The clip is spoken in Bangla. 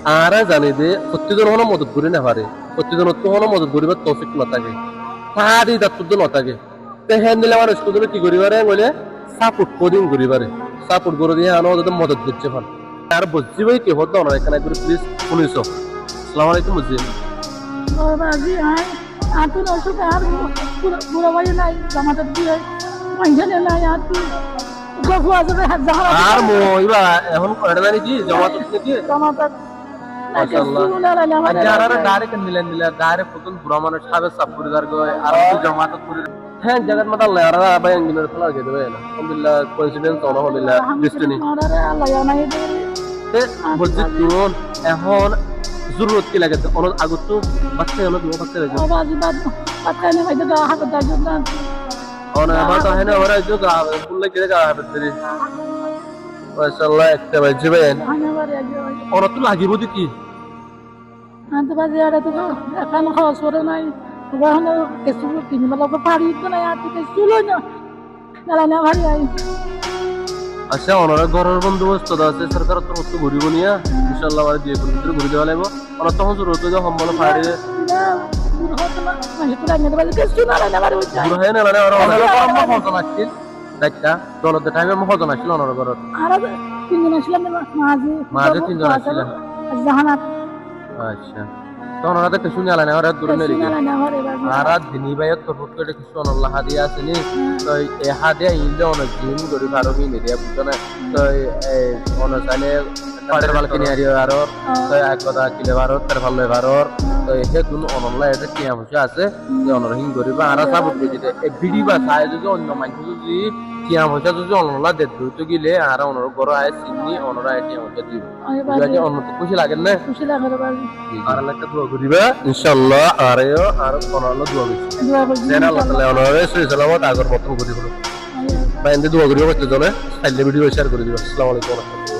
আরে জানি যে প্রত্যেকজন হলো মদত করি না পারে প্রত্যেকজন তো হলো মদত করিবার তৌফিক না থাকে তাহারই দায়িত্ব না থাকে তে হ্যাঁ দিলে আমার স্কুলে কি করিবারে বলে সাপোর্ট কোডিং করিবারে সাপোর্ট করে দিয়ে আনো ওদের মদত করছে ভালো আর বুঝছি ভাই কি হতো না এখানে একবার প্লিজ 1900 আসসালামু আলাইকুম বুঝছি বাবাজি আয় আতুন অসুখ আর বুড়ো ভাই নাই জামাতে দিয়ে মাইখানে নাই আর তুই গফু আছে হাত জাহারা আর মইবা এখন কয়টা জানি কি জমাত নাকি জামাতে মাশাআল্লাহ আর যারা ডাইরেক্ট নিলেন ডাইরেক্ট প্রথম বুড়া মানুষ সাবে সাপ করে দার গয় আর জমাত করে হ্যাঁ জায়গা মাথা আল্লাহ আর ভাই ইঞ্জিনিয়ার ফলা গেছে ভাই আলহামদুলিল্লাহ কোইন্সিডেন্স আলহামদুলিল্লাহ ডিস্টিনি আল্লাহ জানাই দে বুঝছি তুই এখন জরুরত কি লাগে অন আগত তো বাচ্চা হলো দুটো বাচ্চা লাগে বাবাজি বাদ পাতানে ভাই দাদা হাত দাও না অন আমার তো হয় না ওরা যে ফুল লাগে গা হাতে মাশাআল্লাহ একটা বাজে ভাই আনে বারে আগে অন তো লাগিব কি আনতে বাজে আর তো এখন খাওয়া সরে নাই ওখানে কিছু কিনে মেলা পারি তো না আর তুই চুলো না না না ভারী আই আচ্ছা ওনারা ঘরের বন্দোবস্ত আছে সরকার তো হচ্ছে ঘুরিব নিয়া ইনশাআল্লাহ আর দিয়ে ভিতরে ঘুরে দেওয়া লাগবে ওরা তখন জরুরত যে সম্বল ফাড়ে বুড়ো হয় না মানে ওরা অনেক কম হতো না ছিল দেখা দলতে টাইমে হতো না ছিল ওনার ঘর আর তিনজন আসলাম মাঝে তিনজন আসছিলেন জাহানাত আচ্ছা তো ওনারা তো কিছু নিয়ে আলাদা ওরা দূরে নিয়ে আর দিনী ভাইয়ের তো ফুটকে কিছু অনল্লা হাদিয়া আছে নি তো এই হাদিয়া ইন্দে অনেক দিন করে ভালো মিলে দিয়া বুঝছো না তো এই অনুসারে পাড়ের মালকে নিয়ে আর তো এক কথা কিলে ভারত তার ভালো ভারত তো এসে কোন অনল্লা এটা কি আমছে আছে যে অনরহিং করিবা আর সাপোর্ট করে দিতে এই ভিডিও বা সাইজ যদি অন্য মানুষ যদি কি আমছে যদি অনল্লা দে তো গিলে আর অনর ঘর আয় সিনি অনরা এটি আমছে দিব বুঝাতে অন্য তো খুশি লাগে না খুশি লাগে বাবা আর একটা দোয়া করিবা ইনশাআল্লাহ আর অনল্লা দোয়া করি দোয়া করছি দেন আল্লাহ তাআলা অনরে সহি সালামত আগর মতন করি বলো বাইন্দে দোয়া করিও করতে জনে সাইলে ভিডিও শেয়ার করে দিবা আসসালামু আলাইকুম